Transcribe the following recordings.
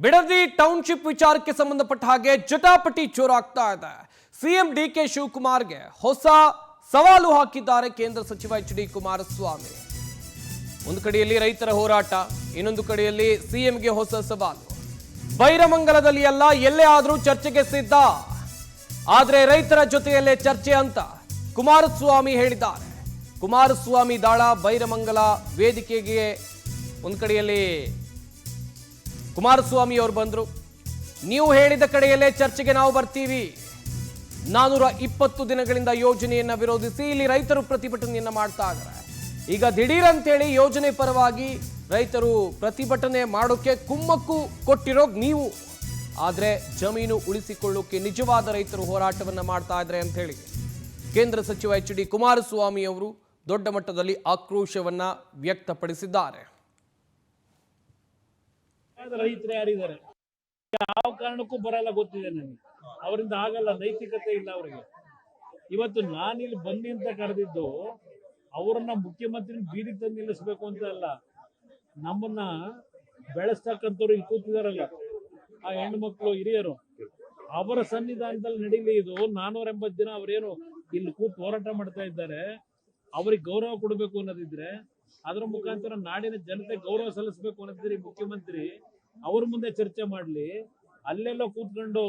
Bidadi township ವಿಚಾರಕ್ಕೆ ಸಂಬಂಧಪಟ್ಟ ಹಾಗೆ ಜಟಾಪಟಿ ಜೋರಾಗ್ತಾ ಇದೆ. ಸಿಎಂ ಡಿಕೆ ಶಿವಕುಮಾರ್ಗೆ ಹೊಸ ಸವಾಲು ಹಾಕಿದ್ದಾರೆ ಕೇಂದ್ರ ಸಚಿವ ಎಚ್ ಡಿ ಕುಮಾರಸ್ವಾಮಿ. ಒಂದು ಕಡೆಯಲ್ಲಿ ರೈತರ ಹೋರಾಟ, ಇನ್ನೊಂದು ಕಡೆಯಲ್ಲಿ ಸಿಎಂಗೆ ಹೊಸ ಸವಾಲು. ಬೈರಮಂಗಲದಲ್ಲಿ ಅಲ್ಲ, ಎಲ್ಲೇ ಆದರೂ ಚರ್ಚೆಗೆ ಸಿದ್ಧ, ಆದರೆ ರೈತರ ಜೊತೆಯಲ್ಲೇ ಚರ್ಚೆ ಅಂತ ಕುಮಾರಸ್ವಾಮಿ ಹೇಳಿದ್ದಾರೆ. ಕುಮಾರಸ್ವಾಮಿ ದಾಳ ಬೈರಮಂಗಲ ವೇದಿಕೆಗೆ ಒಂದು ಕಡೆಯಲ್ಲಿ ಕುಮಾರಸ್ವಾಮಿ ಅವರು ಬಂದರು. ನೀವು ಹೇಳಿದ ಕಡೆಯಲ್ಲೇ ಚರ್ಚೆಗೆ ನಾವು ಬರ್ತೀವಿ. 420 ದಿನಗಳಿಂದ ಯೋಜನೆಯನ್ನ ವಿರೋಧಿಸಿ ಇಲ್ಲಿ ರೈತರು ಪ್ರತಿಭಟನೆಯನ್ನ ಮಾಡ್ತಾ ಇದ್ದಾರೆ. ಈಗ ದಿಢೀರ್ ಅಂತೇಳಿ ಯೋಜನೆ ಪರವಾಗಿ ರೈತರು ಪ್ರತಿಭಟನೆ ಮಾಡೋಕೆ ಕುಮ್ಮಕ್ಕು ಕೊಟ್ಟಿರೋದು ನೀವು, ಆದರೆ ಜಮೀನು ಉಳಿಸಿಕೊಳ್ಳೋಕೆ ನಿಜವಾದ ರೈತರು ಹೋರಾಟವನ್ನ ಮಾಡ್ತಾ ಇದ್ದಾರೆ ಅಂತ ಹೇಳಿ ಕೇಂದ್ರ ಸಚಿವ ಎಚ್ ಡಿ ಕುಮಾರಸ್ವಾಮಿ ಅವರು ದೊಡ್ಡ ಮಟ್ಟದಲ್ಲಿ ಆಕ್ರೋಶವನ್ನ ವ್ಯಕ್ತಪಡಿಸಿದ್ದಾರೆ. ರೈತರು ಯಾರಿದ್ದಾರೆ, ಯಾವ ಕಾರಣಕ್ಕೂ ಬರಲ್ಲ ಗೊತ್ತಿದೆ ನನಗೆ. ಅವರಿಂದ ಆಗಲ್ಲ, ನೈತಿಕತೆ ಇಲ್ಲ ಅವರಿಗೆ. ಇವತ್ತು ನಾನಿಲ್ಲಿ ಬನ್ನಿ ಅಂತ ಕರೆದಿದ್ದು ಅವರನ್ನ ಮುಖ್ಯಮಂತ್ರಿ ಬೀದಿಗೆ ತಂದು ನಿಲ್ಲಿಸ್ಬೇಕು ಅಂತ ಅಲ್ಲ. ನಮ್ಮನ್ನ ಬೆಳೆಸ್ತಕ್ಕಂಥವ್ರು ಇಲ್ಲಿ ಕೂತಿದಾರಲ್ಲ, ಆ ಹೆಣ್ಣು ಮಕ್ಕಳು, ಹಿರಿಯರು, ಅವರ ಸನ್ನಿಧಾನದಲ್ಲಿ ನಡೀಲಿ ಇದು. 480 ದಿನ ಅವರೇನು ಇಲ್ಲಿ ಕೂತು ಹೋರಾಟ ಮಾಡ್ತಾ ಇದ್ದಾರೆ, ಅವ್ರಿಗೆ ಗೌರವ ಕೊಡಬೇಕು ಅನ್ನೋದಿದ್ರೆ, ಅದರ ಮುಖಾಂತರ ನಾಡಿನ ಜನತೆ ಗೌರವ ಸಲ್ಲಿಸಬೇಕು ಅನ್ನೋದಿದ್ರೆ ಮುಖ್ಯಮಂತ್ರಿ ಅವ್ರ ಮುಂದೆ ಚರ್ಚೆ ಮಾಡ್ಲಿ. ಅಲ್ಲೆಲ್ಲ ಕೂತ್ಕೊಂಡು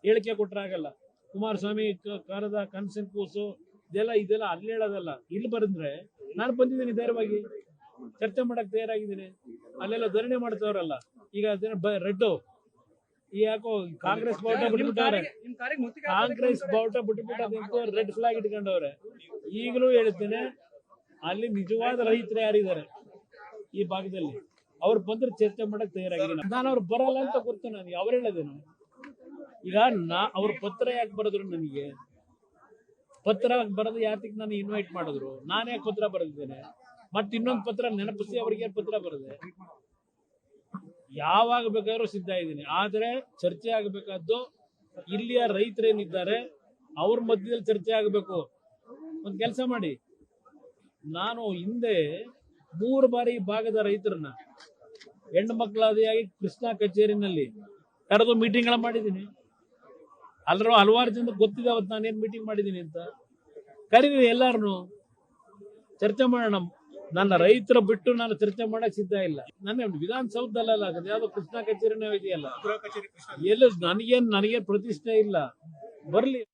ಹೇಳಿಕೆ ಕೊಟ್ರಾಗಲ್ಲ. ಕುಮಾರಸ್ವಾಮಿ ಕಾರದ ಕನ್ಸನ್ ಕೂಸು ಇದೆಲ್ಲ ಅಲ್ಲಿ ಹೇಳೋದಲ್ಲ. ಇಲ್ಲಿ ಬರಂದ್ರೆ ನಾನು ಬಂದಿದ್ದೀನಿ, ಧೈರ್ಯವಾಗಿ ಚರ್ಚೆ ಮಾಡಕ್ ತಯಾರಾಗಿದ್ದೀನಿ. ಅಲ್ಲೆಲ್ಲ ಧರಣಿ ಮಾಡ್ತವ್ರಲ್ಲ, ಈಗ ರೆಡ್ ಈ ಯಾಕೋ ಕಾಂಗ್ರೆಸ್ ಬಾವುಟ ಬಿಟ್ಬಿಟ್ಟವ್ರೆ, ಕಾಂಗ್ರೆಸ್ ಬಾವುಟ ಬಿಟ್ಬಿಟ್ಟು ರೆಡ್ ಫ್ಲಾಗ್ ಇಟ್ಕೊಂಡವ್ರೆ. ಈಗಲೂ ಹೇಳ್ತೇನೆ, ಅಲ್ಲಿ ನಿಜವಾದ ರೈತರು ಯಾರಿದ್ದಾರೆ ಈ ಭಾಗದಲ್ಲಿ, ಅವ್ರು ಬಂದ್ರೆ ಚರ್ಚೆ ಮಾಡಕ್ ತಯಾರಾಗಿದ್ದೀನಿ. ನಾನು ಅವ್ರು ಬರಲ್ಲ ಅಂತ ಗೊತ್ತು ನನಗೆ. ಅವ್ರು ಹೇಳೋದೇನು, ಈಗ ಅವ್ರ ಪತ್ರ ಯಾಕೆ ಬರೆದ್ರು ನನಗೆ? ಪತ್ರ ಬರೋದು ಯಾತಕ್ಕೆ ನಾನು ಇನ್ವೈಟ್ ಮಾಡಿದ್ರು? ನಾನು ಯಾಕೆ ಪತ್ರ ಬರೆದಿದ್ದೇನೆ? ಮತ್ತೆ ಇನ್ನೊಂದು ಪತ್ರ ನೆನಪಿಸಿ ಅವ್ರಿಗೆ ಪತ್ರ ಬರದೆ. ಯಾವಾಗ ಬೇಕಾದ್ರೂ ಸಿದ್ಧ ಇದ್ದೀನಿ, ಆದ್ರೆ ಚರ್ಚೆ ಆಗಬೇಕಾದ್ದು ಇಲ್ಲಿಯ ರೈತರೇನಿದ್ದಾರೆ ಅವ್ರ ಮಧ್ಯದಲ್ಲಿ ಚರ್ಚೆ ಆಗಬೇಕು. ಒಂದ್ ಕೆಲಸ ಮಾಡಿ, ನಾನು ಹಿಂದೆ 3 ಬಾರಿ ಈ ಭಾಗದ ರೈತರನ್ನ ಹೆಣ್ಣು ಮಕ್ಕಳಾದಿಯಾಗಿ ಕೃಷ್ಣ ಕಚೇರಿನಲ್ಲಿ ಕರೆದು ಮೀಟಿಂಗ್ಗಳ ಮಾಡಿದ್ದೀನಿ. ಅಲ್ಲರೂ ಹಲವಾರು ಜನ ಗೊತ್ತಿದೆ ಅವತ್ತು ನಾನೇನ್ ಮೀಟಿಂಗ್ ಮಾಡಿದ್ದೀನಿ ಅಂತ. ಕರೀರಿ, ಎಲ್ಲಾರನು ಚರ್ಚೆ ಮಾಡೋಣ. ನನ್ನ ರೈತರ ಬಿಟ್ಟು ನಾನು ಚರ್ಚೆ ಮಾಡಕ್ ಸಿದ್ಧ ಇಲ್ಲ. ನನ್ನ ವಿಧಾನಸೌಧದಲ್ಲ, ಯಾವ್ದೋ ಕೃಷ್ಣ ಕಚೇರಿನೇ ಇದೆಯಲ್ಲ, ಎಲ್ಲ ನನಗೇನ್ ಪ್ರತಿಷ್ಠೆ ಇಲ್ಲ. ಬರ್ಲಿ.